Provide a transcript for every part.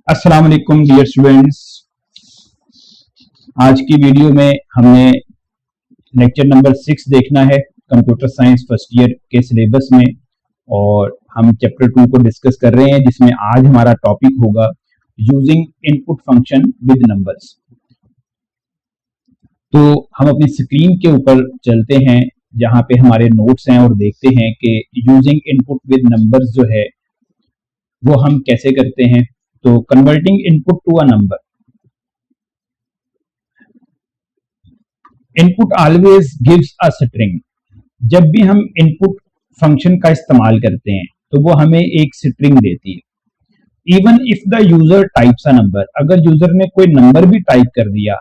अस्सलाम वालेकुम dear students. आज की वीडियो में हमने लेक्चर नंबर 6 देखना है कंप्यूटर साइंस फर्स्ट ईयर के सिलेबस में, और हम चैप्टर 2 को डिस्कस कर रहे हैं, जिसमें आज हमारा टॉपिक होगा using input function with numbers. तो हम अपनी स्क्रीन के ऊपर चलते हैं जहां पे हमारे नोट्स हैं और देखते हैं कि यूजिंग इनपुट विद नंबर्स जो है वो हम कैसे करते हैं। तो converting input to a number, input always gives a string. जब भी हम इनपुट फंक्शन का इस्तेमाल करते हैं तो वो हमें एक स्ट्रिंग देती है। Even if the user types a number, अगर यूजर ने कोई नंबर भी टाइप कर दिया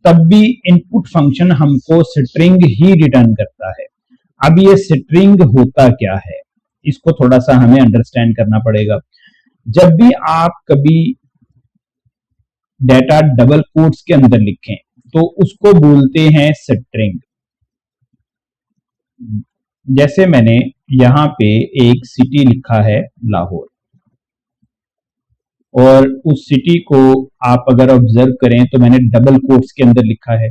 तब भी इनपुट फंक्शन हमको स्ट्रिंग ही रिटर्न करता है। अब ये स्ट्रिंग होता क्या है, इसको थोड़ा सा हमें अंडरस्टैंड करना पड़ेगा। जब भी आप कभी डेटा डबल कोट्स के अंदर लिखें तो उसको बोलते हैं स्ट्रिंग। जैसे मैंने यहां पे एक सिटी लिखा है लाहौर, और उस सिटी को आप अगर ऑब्जर्व करें तो मैंने डबल कोट्स के अंदर लिखा है।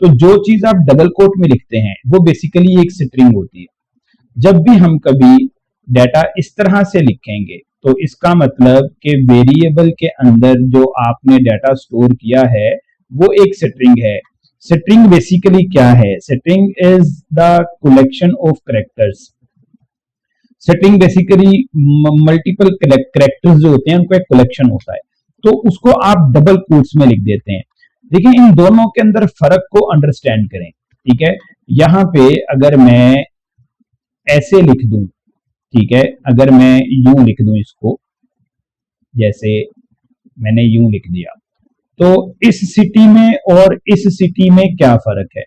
तो जो चीज आप डबल कोट में लिखते हैं वो बेसिकली एक स्ट्रिंग होती है। जब भी हम कभी डेटा इस तरह से लिखेंगे तो इसका मतलब कि वेरिएबल के अंदर जो आपने डेटा स्टोर किया है वो एक स्ट्रिंग है। स्ट्रिंग बेसिकली क्या है? String is the collection of characters. String basically multiple characters जो होते हैं उनको एक कलेक्शन होता है, तो उसको आप डबल कोट्स में लिख देते हैं। देखिए, इन दोनों के अंदर फर्क को अंडरस्टैंड करें। ठीक है, यहां पे अगर मैं ऐसे लिख दूं, ठीक है, अगर मैं यूं लिख दूं इसको, जैसे मैंने यूं लिख दिया, तो इस सिटी में और इस सिटी में क्या फर्क है?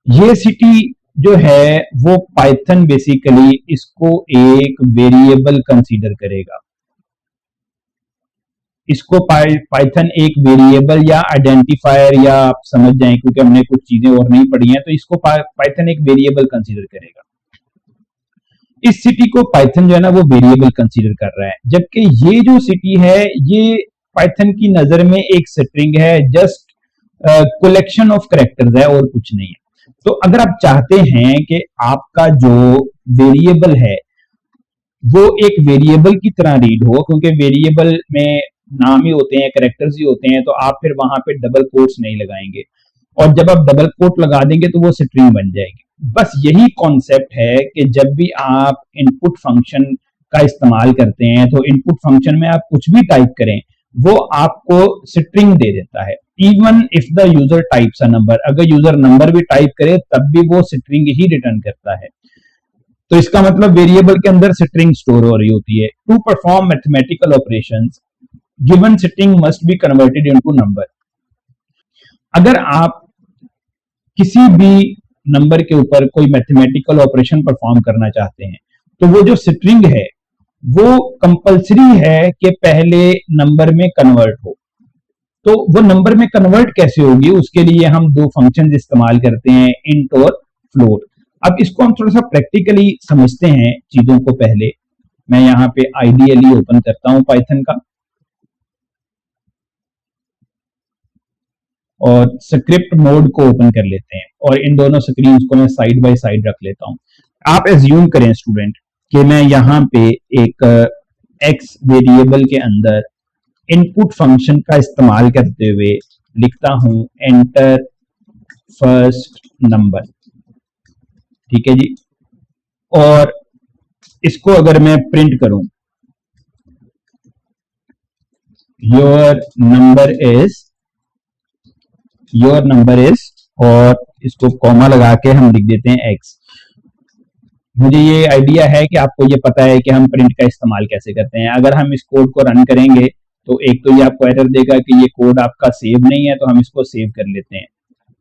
ये सिटी जो है वो पाइथन बेसिकली इसको एक वेरिएबल कंसीडर करेगा। इसको पाइथन एक वेरिएबल या आइडेंटिफायर, या आप समझ जाएं क्योंकि हमने कुछ चीजें और नहीं पढ़ी हैं, तो इसको पाइथन एक वेरिएबल कंसीडर करेगा। इस सिटी को पाइथन जो है ना वो वेरिएबल कंसीडर कर रहा है, जबकि ये जो सिटी है ये पाइथन की नजर में एक स्ट्रिंग है, जस्ट कलेक्शन ऑफ कैरेक्टर्स है और कुछ नहीं है। तो अगर आप चाहते हैं कि आपका जो वेरिएबल है वो एक वेरिएबल की तरह रीड हो, क्योंकि वेरिएबल में नाम ही होते हैं, कैरेक्टर्स ही होते हैं, तो आप फिर वहां पे डबल कोट्स नहीं लगाएंगे, और जब आप डबल कोट लगा देंगे तो वो स्ट्रिंग बन जाएगी। बस यही कॉन्सेप्ट है कि जब भी आप इनपुट फंक्शन का इस्तेमाल करते हैं तो इनपुट फंक्शन में आप कुछ भी टाइप करें वो आपको स्ट्रिंग दे देता है। Even if the user types a number, अगर यूजर नंबर भी टाइप करे तब भी वो स्ट्रिंग ही रिटर्न करता है। तो इसका मतलब वेरिएबल के अंदर स्ट्रिंग स्टोर हो रही होती है। To perform mathematical operations given string must be converted into number. अगर आप किसी भी नंबर के ऊपर कोई मैथमेटिकल ऑपरेशन परफॉर्म करना चाहते हैं तो वो जो स्ट्रिंग है वो कंपलसरी है कि पहले नंबर में कन्वर्ट हो। तो वो नंबर में कन्वर्ट कैसे होगी, उसके लिए हम दो फंक्शंस इस्तेमाल करते हैं, इंट और फ्लोट। अब इसको हम थोड़ा सा प्रैक्टिकली समझते हैं चीजों को। पहले मैं यहाँ पे आईडीएलई ओपन करता हूं पाइथन का, और स्क्रिप्ट मोड को ओपन कर लेते हैं, और इन दोनों स्क्रीन को मैं साइड बाय साइड रख लेता हूं। आप एज्यूम करें स्टूडेंट कि मैं यहाँ पे एक एक्स वेरिएबल के अंदर इनपुट फंक्शन का इस्तेमाल करते हुए लिखता हूं एंटर फर्स्ट नंबर। ठीक है जी, और इसको अगर मैं प्रिंट करूं, योर नंबर इज, और इसको कॉमा लगा के हम लिख देते हैं एक्स। मुझे ये आइडिया है कि आपको ये पता है कि हम प्रिंट का इस्तेमाल कैसे करते हैं। अगर हम इस कोड को रन करेंगे तो एक तो ये आपको एरर देगा कि ये कोड आपका सेव नहीं है, तो हम इसको सेव कर लेते हैं।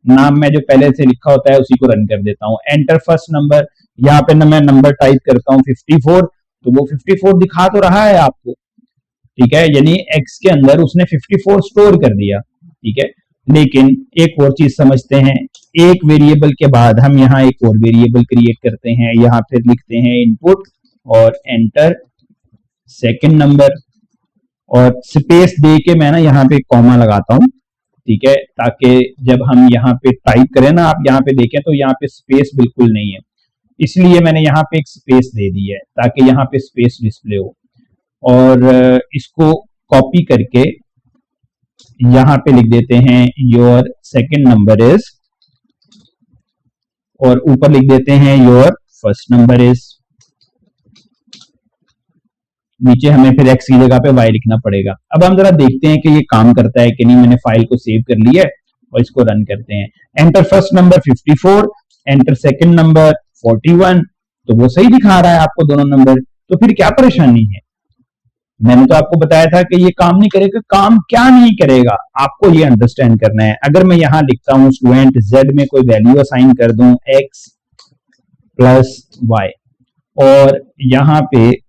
नाम में जो पहले से लिखा होता है उसी को रन कर देता हूँ। एंटर फर्स्ट नंबर, यहाँ पे मैं नंबर टाइप करता हूँ 54, तो वो 54 दिखा तो रहा है आपको। ठीक है, यानी एक्स के अंदर उसने 54 स्टोर कर दिया। ठीक है, लेकिन एक और चीज समझते हैं, एक वेरिएबल के बाद हम यहाँ एक और वेरिएबल क्रिएट करते हैं, यहाँ फिर लिखते हैं इनपुट और एंटर सेकंड नंबर। और स्पेस दे के मैं ना यहाँ पे कॉमा लगाता हूं, ठीक है, ताकि जब हम यहाँ पे टाइप करें ना, आप यहाँ पे देखें तो यहाँ पे स्पेस बिल्कुल नहीं है, इसलिए मैंने यहाँ पे एक स्पेस दे दी है ताकि यहाँ पे स्पेस डिस्प्ले हो। और इसको कॉपी करके यहाँ पे लिख देते हैं योर सेकंड नंबर इज, और ऊपर लिख देते हैं योर फर्स्ट नंबर इज। नीचे हमें फिर x की जगह पे y लिखना पड़ेगा। अब हम जरा देखते हैं कि ये काम करता है कि नहीं। मैंने फाइल को सेव कर लिया है और इसको रन करते हैं। Enter first number 54, enter second number 41, तो वो सही दिखा रहा है आपको दोनों नंबर। तो फिर क्या परेशानी है? मैंने तो आपको बताया था कि ये काम नहीं करेगा। काम क्या नहीं करेगा आपको ये अंडरस्टैंड करना है। अगर मैं यहां लिखता हूं स्टूडेंट z में कोई वैल्यू असाइन कर दूं x प्लस y, और यहां पे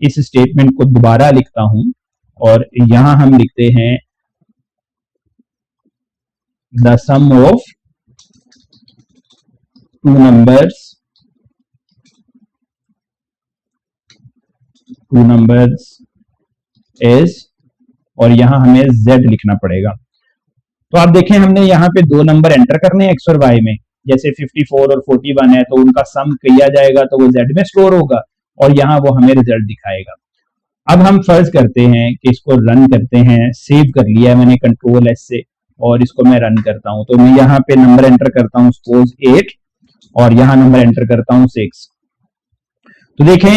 इस स्टेटमेंट को दोबारा लिखता हूं और यहां हम लिखते हैं the sum of two numbers is, और यहां हमें z लिखना पड़ेगा। तो आप देखें हमने यहां पे दो नंबर एंटर करने हैं x और y में। जैसे 54 और 41 है तो उनका सम किया जाएगा तो वो z में स्टोर होगा और यहाँ वो हमें रिजल्ट दिखाएगा। अब हम फर्ज करते हैं कि इसको रन करते हैं। सेव कर लिया है मैंने कंट्रोल एस से और इसको मैं रन करता हूं। तो मैं यहाँ पे नंबर एंटर करता हूं सपोज 8 और यहाँ नंबर एंटर करता हूं 6। तो देखें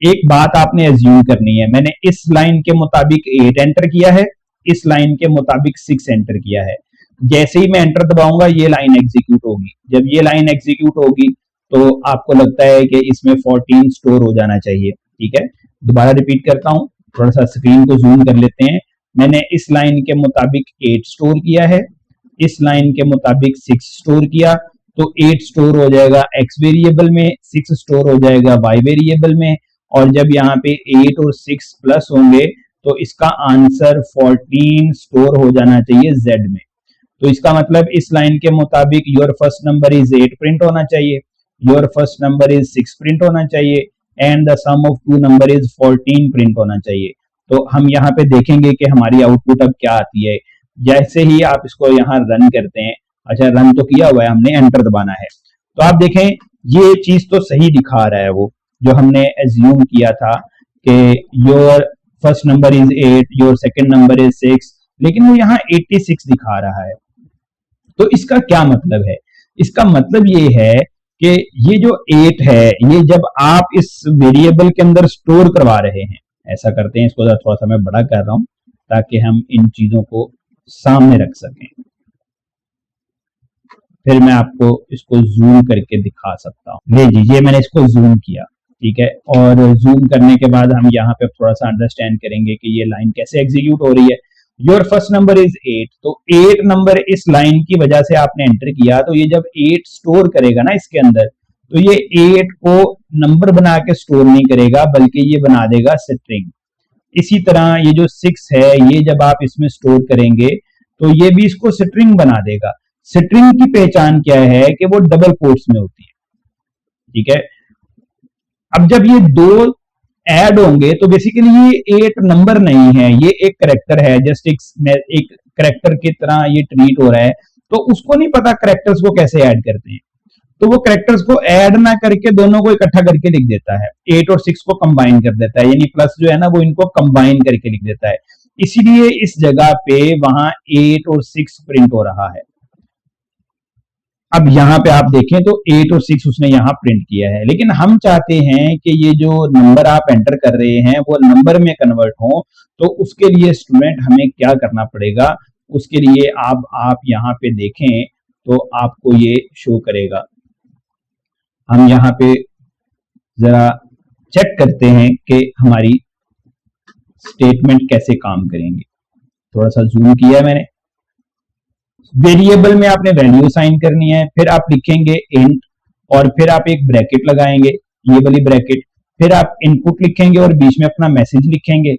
एक बात आपने एज्यूम करनी है। मैंने इस लाइन के मुताबिक 8 एंटर किया है, इस लाइन के मुताबिक 6 एंटर किया है। जैसे ही मैं एंटर दबाऊंगा ये लाइन एग्जीक्यूट होगी। जब ये लाइन एग्जीक्यूट होगी तो आपको लगता है कि इसमें 14 स्टोर हो जाना चाहिए, ठीक है। दोबारा रिपीट करता हूं, थोड़ा सा स्क्रीन को जूम कर लेते हैं। मैंने इस लाइन के मुताबिक 8 स्टोर किया है, इस लाइन के मुताबिक 6 स्टोर किया, तो 8 स्टोर हो जाएगा x वेरिएबल में, 6 स्टोर हो जाएगा y वेरिएबल में, और जब यहाँ पे 8 और 6 प्लस होंगे तो इसका आंसर 14 स्टोर हो जाना चाहिए z में। तो इसका मतलब इस लाइन के मुताबिक your first number is 8 print होना चाहिए, your first number is 6 print होना चाहिए, and the sum of two number is 14 print होना चाहिए। तो हम यहाँ पे देखेंगे कि हमारी आउटपुट अब क्या आती है। जैसे ही आप इसको यहाँ रन करते हैं, अच्छा रन तो किया हुआ है हमने, एंटर दबाना है, तो आप देखें ये चीज तो सही दिखा रहा है, वो जो हमने एज्यूम किया था कि your first number is 8, your second number is 6, लेकिन वो यहाँ 86 दिखा रहा है। तो इसका क्या मतलब है? इसका मतलब ये है कि ये जो 8 है ये जब आप इस वेरिएबल के अंदर स्टोर करवा रहे हैं, ऐसा करते हैं, इसको थोड़ा सा मैं बड़ा कर रहा हूं ताकि हम इन चीजों को सामने रख सकें। फिर मैं आपको इसको जूम करके दिखा सकता हूं। ले जी, ये मैंने इसको जूम किया, ठीक है, और जूम करने के बाद हम यहाँ पे थोड़ा सा अंडरस्टैंड करेंगे कि ये लाइन कैसे एग्जीक्यूट हो रही है। योर फर्स्ट नंबर इज 8, तो 8 नंबर इस लाइन की वजह से आपने एंटर किया, तो ये जब 8 स्टोर करेगा ना इसके अंदर, तो ये 8 को नंबर बना के स्टोर नहीं करेगा बल्कि ये बना देगा स्ट्रिंग। इसी तरह ये जो 6 है ये जब आप इसमें स्टोर करेंगे तो ये भी इसको स्ट्रिंग बना देगा। स्ट्रिंग की पहचान क्या है कि वो डबल कोट्स में होती है, ठीक है। अब जब ये दो ऐड होंगे तो बेसिकली ये 8 नंबर नहीं है, ये एक करेक्टर है, जस्ट एक करेक्टर की तरह ये ट्रीट हो रहा है। तो उसको नहीं पता करेक्टर्स को कैसे ऐड करते हैं, तो वो करेक्टर्स को ऐड ना करके दोनों को इकट्ठा करके लिख देता है, 8 और 6 को कंबाइन कर देता है, यानी प्लस जो है ना वो इनको कंबाइन करके लिख देता है। इसीलिए इस जगह पे वहां 8 और 6 प्रिंट हो रहा है। अब यहाँ पे आप देखें तो 8 और 6 उसने यहाँ प्रिंट किया है, लेकिन हम चाहते हैं कि ये जो नंबर आप एंटर कर रहे हैं वो नंबर में कन्वर्ट हो। तो उसके लिए स्टूडेंट हमें क्या करना पड़ेगा? उसके लिए आप यहाँ पे देखें तो आपको ये शो करेगा। हम यहाँ पे जरा चेक करते हैं कि हमारी स्टेटमेंट कैसे काम करेंगे। थोड़ा सा जूम किया है मैंने। वेरिएबल में आपने वैल्यू असाइन करनी है, फिर आप लिखेंगे इंट और फिर आप एक ब्रैकेट लगाएंगे, ये वाली ब्रैकेट, फिर आप इनपुट लिखेंगे और बीच में अपना मैसेज लिखेंगे,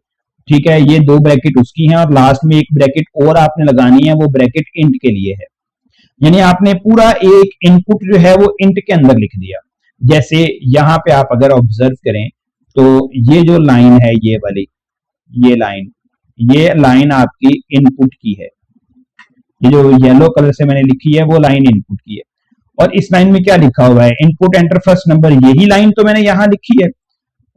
ठीक है। ये दो ब्रैकेट उसकी हैं और लास्ट में एक ब्रैकेट और आपने लगानी है, वो ब्रैकेट इंट के लिए है। यानी आपने पूरा एक इनपुट जो है वो इंट के अंदर लिख दिया। जैसे यहाँ पे आप अगर ऑब्जर्व करें तो ये जो लाइन है ये वाली, ये लाइन आपकी इनपुट की है, ये जो येलो कलर से मैंने लिखी है वो लाइन इनपुट की है। और इस लाइन में क्या लिखा हुआ है, इनपुट एंटर फर्स्ट नंबर, यही लाइन तो मैंने यहां लिखी है।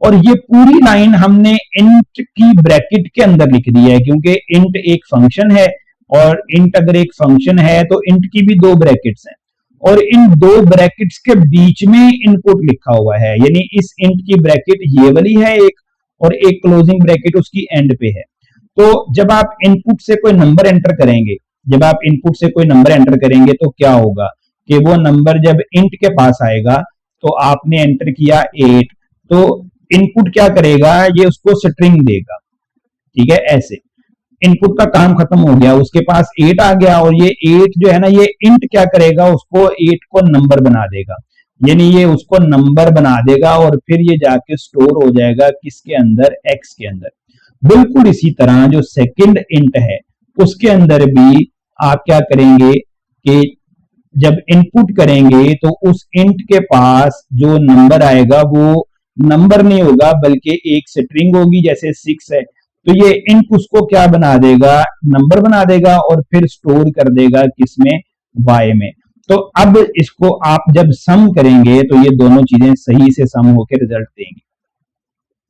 और ये पूरी लाइन हमने इंट की ब्रैकेट के अंदर लिख दी है, क्योंकि इंट एक फंक्शन है, और इंट अगर एक फंक्शन है तो इंट की भी दो ब्रैकेट्स हैं, और इन दो ब्रैकेट्स के बीच में इनपुट लिखा हुआ है, यानी इस इंट की ब्रैकेट ये वाली है एक, और एक क्लोजिंग ब्रैकेट उसकी एंड पे है। तो जब आप इनपुट से कोई नंबर एंटर करेंगे, तो क्या होगा कि वो नंबर जब इंट के पास आएगा, तो आपने एंटर किया 8, तो इनपुट क्या करेगा, ये उसको स्ट्रिंग देगा, ठीक है। ऐसे इनपुट का काम खत्म हो गया, उसके पास 8 आ गया, और ये 8 जो है ना, ये इंट क्या करेगा, उसको 8 को नंबर बना देगा, यानी ये उसको नंबर बना देगा, और फिर ये जाके स्टोर हो जाएगा किसके अंदर, एक्स के अंदर। बिल्कुल इसी तरह जो सेकंड इंट है उसके अंदर भी आप क्या करेंगे कि जब इनपुट करेंगे तो उस इंट के पास जो नंबर आएगा वो नंबर नहीं होगा, बल्कि एक स्ट्रिंग होगी, जैसे 6 है, तो ये इंट उसको क्या बना देगा, नंबर बना देगा, और फिर स्टोर कर देगा किसमें, y में। तो अब इसको आप जब सम करेंगे तो ये दोनों चीजें सही से सम होकर रिजल्ट देंगी।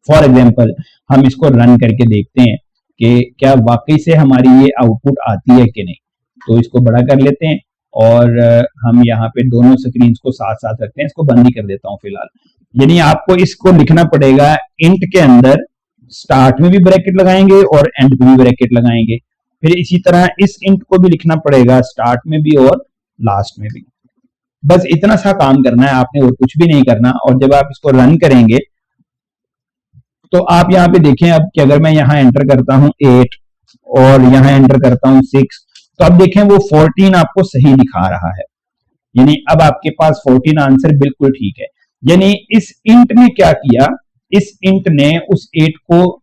फॉर एग्जाम्पल हम इसको रन करके देखते हैं कि क्या वाकई से हमारी ये आउटपुट आती है कि नहीं। तो इसको बड़ा कर लेते हैं, और हम यहाँ पे दोनों स्क्रीन को साथ साथ रखते हैं, इसको बंद ही कर देता हूँ फिलहाल। यानी आपको इसको लिखना पड़ेगा, इंट के अंदर स्टार्ट में भी ब्रैकेट लगाएंगे और एंड पे भी ब्रैकेट लगाएंगे, फिर इसी तरह इस इंट को भी लिखना पड़ेगा, स्टार्ट में भी और लास्ट में भी। बस इतना सा काम करना है आपने, और कुछ भी नहीं करना। और जब आप इसको रन करेंगे तो आप यहाँ पे देखें अब कि अगर मैं यहाँ एंटर करता हूँ 8 और यहाँ एंटर करता हूँ 6, तो अब देखें वो 14 आपको सही दिखा रहा है, यानी अब आपके पास 14 आंसर बिल्कुल ठीक है। यानी इस इंट ने क्या किया, इस इंट ने उस 8 को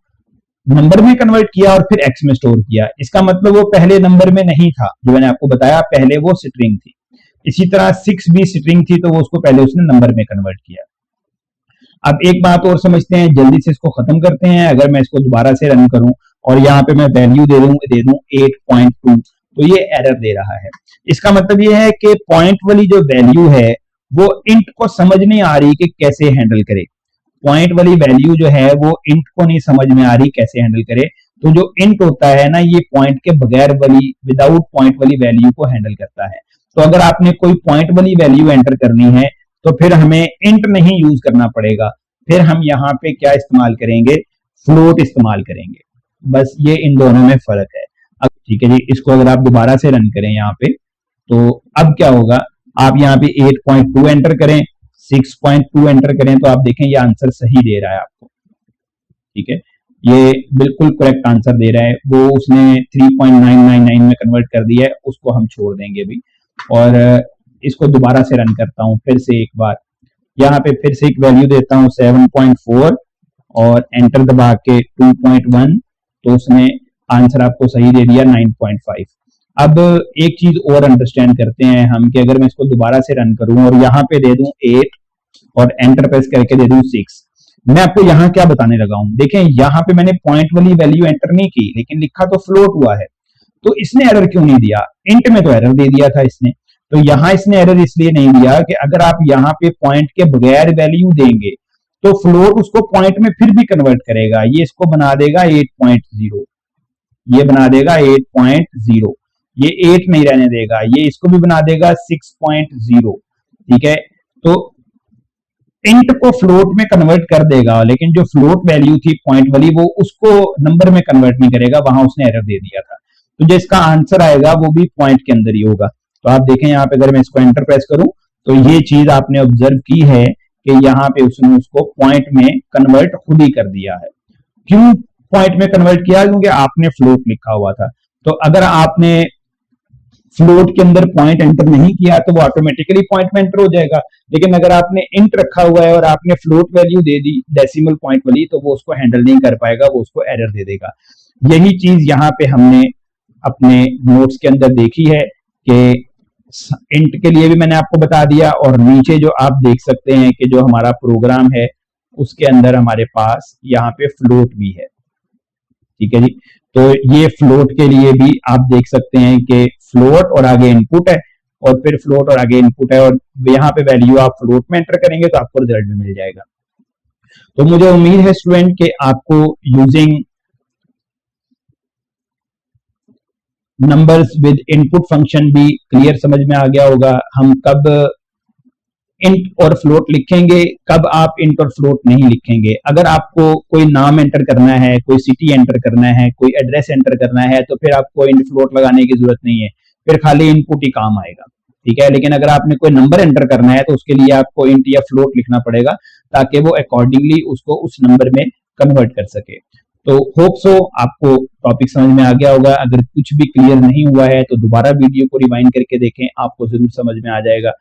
नंबर में कन्वर्ट किया और फिर एक्स में स्टोर किया। इसका मतलब वो पहले नंबर में नहीं था, जो मैंने आपको बताया, पहले वो स्ट्रिंग थी। इसी तरह 6 भी स्ट्रिंग थी, तो वो उसको पहले उसने नंबर में कन्वर्ट किया। अब एक बात और समझते हैं, जल्दी से इसको खत्म करते हैं। अगर मैं इसको दोबारा से रन करूं और यहाँ पे मैं वैल्यू दे दूं 8.2, तो ये एरर दे रहा है। इसका मतलब ये है कि पॉइंट वाली जो वैल्यू है वो इंट को समझ नहीं आ रही कि कैसे हैंडल करे। पॉइंट वाली वैल्यू जो है वो इंट को नहीं समझ में आ रही कैसे हैंडल करे। तो जो इंट होता है ना, ये पॉइंट के बगैर वाली, विदाउट पॉइंट वाली वैल्यू को हैंडल करता है। तो अगर आपने कोई पॉइंट वाली वैल्यू एंटर करनी है तो फिर हमें इंट नहीं यूज करना पड़ेगा, फिर हम यहाँ पे क्या इस्तेमाल करेंगे, फ्लोट इस्तेमाल करेंगे। बस ये इन दोनों में फर्क है। अब ठीक है जी, इसको अगर आप दोबारा से रन करें यहाँ पे, तो अब क्या होगा, आप यहाँ पे 8.2 एंटर करें, 6.2 एंटर करें, तो आप देखें ये आंसर सही दे रहा है आपको, ठीक है, ये बिल्कुल करेक्ट आंसर दे रहा है। वो उसने 3.999 में कन्वर्ट कर दिया है, उसको हम छोड़ देंगे अभी। और इसको दोबारा से रन करता हूँ फिर से एक बार, यहाँ पे फिर से एक वैल्यू देता हूँ 7.4 और एंटर दबा के 2.1, तो उसने आंसर आपको सही दे दिया 9.5। अब एक चीज और अंडरस्टैंड करते हैं हम कि अगर मैं इसको दोबारा से रन करूं और यहाँ पे दे दूं 8 और एंटर प्रेस करके दे दूं 6, मैं आपको यहाँ क्या बताने लगा हूं। देखें यहाँ पे मैंने पॉइंट वाली वैल्यू एंटर नहीं की, लेकिन लिखा तो फ्लोट हुआ है, तो इसने एरर क्यों नहीं दिया, इंट में तो एरर दे दिया था इसने। तो यहाँ इसने एरर इसलिए नहीं दिया कि अगर आप यहाँ पे पॉइंट के बगैर वैल्यू देंगे तो फ्लोट उसको पॉइंट में फिर भी कन्वर्ट करेगा, ये इसको बना देगा 8.0, ये बना देगा 8.0, ये 8 नहीं रहने देगा, ये इसको भी बना देगा 6.0, ठीक है। तो इंट को फ्लोट में कन्वर्ट कर देगा, लेकिन जो फ्लोट वैल्यू थी पॉइंट वाली वो उसको नंबर में कन्वर्ट नहीं करेगा, वहां उसने एरर दे दिया था। तो जो इसका आंसर आएगा वो भी पॉइंट के अंदर ही होगा। तो आप देखें यहाँ पे अगर मैं इसको एंटर प्रेस करूं तो ये चीज आपने ऑब्जर्व की है कि यहाँ पे उसने उसको पॉइंट में कन्वर्ट खुद ही कर दिया है। क्यों पॉइंट में कन्वर्ट किया, क्योंकि आपने फ्लोट लिखा हुआ था। तो अगर आपने फ्लोट के अंदर पॉइंट एंटर नहीं किया तो वो ऑटोमेटिकली पॉइंट में एंटर हो जाएगा, लेकिन अगर आपने इंट रखा हुआ है और आपने फ्लोट वैल्यू दे दी डेसिमल पॉइंट वाली, तो वो उसको हैंडल नहीं कर पाएगा, वो उसको एरर दे देगा। यही चीज यहाँ पे हमने अपने नोट्स के अंदर देखी है कि इंट के लिए भी मैंने आपको बता दिया, और नीचे जो आप देख सकते हैं कि जो हमारा प्रोग्राम है उसके अंदर हमारे पास यहाँ पे फ्लोट भी है, ठीक है जी। तो ये फ्लोट के लिए भी आप देख सकते हैं कि फ्लोट और आगे इनपुट है, और फिर फ्लोट और आगे इनपुट है, और यहाँ पे वैल्यू आप फ्लोट में एंटर करेंगे तो आपको रिजल्ट भी मिल जाएगा। तो मुझे उम्मीद है स्टूडेंट कि आपको using numbers with input function भी क्लियर समझ में आ गया होगा। हम कब इंट और फ्लोट लिखेंगे, कब आप इंट और फ्लोट नहीं लिखेंगे। अगर आपको कोई नाम एंटर करना है, कोई सिटी एंटर करना है, कोई एड्रेस एंटर करना है, तो फिर आपको इंट फ्लोट लगाने की जरूरत नहीं है, फिर खाली इनपुट ही काम आएगा, ठीक है। लेकिन अगर आपने कोई नंबर एंटर करना है तो उसके लिए आपको इंट या फ्लोट लिखना पड़ेगा, ताकि वो अकॉर्डिंगली उसको उस नंबर में कन्वर्ट कर सके। तो होप सो आपको टॉपिक समझ में आ गया होगा। अगर कुछ भी क्लियर नहीं हुआ है तो दोबारा वीडियो को रिवाइंड करके देखें, आपको जरूर समझ में आ जाएगा।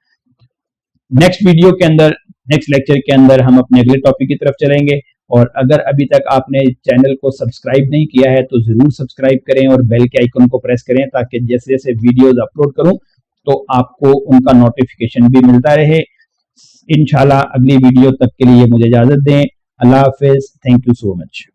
नेक्स्ट वीडियो के अंदर, नेक्स्ट लेक्चर के अंदर हम अपने अगले टॉपिक की तरफ चलेंगे। और अगर अभी तक आपने चैनल को सब्सक्राइब नहीं किया है तो जरूर सब्सक्राइब करें और बेल के आइकन को प्रेस करें, ताकि जैसे जैसे वीडियोस अपलोड करूं तो आपको उनका नोटिफिकेशन भी मिलता रहे। इंशाल्लाह अगली वीडियो तक के लिए मुझे इजाजत दें। अल्लाह हाफिज। Thank you so much.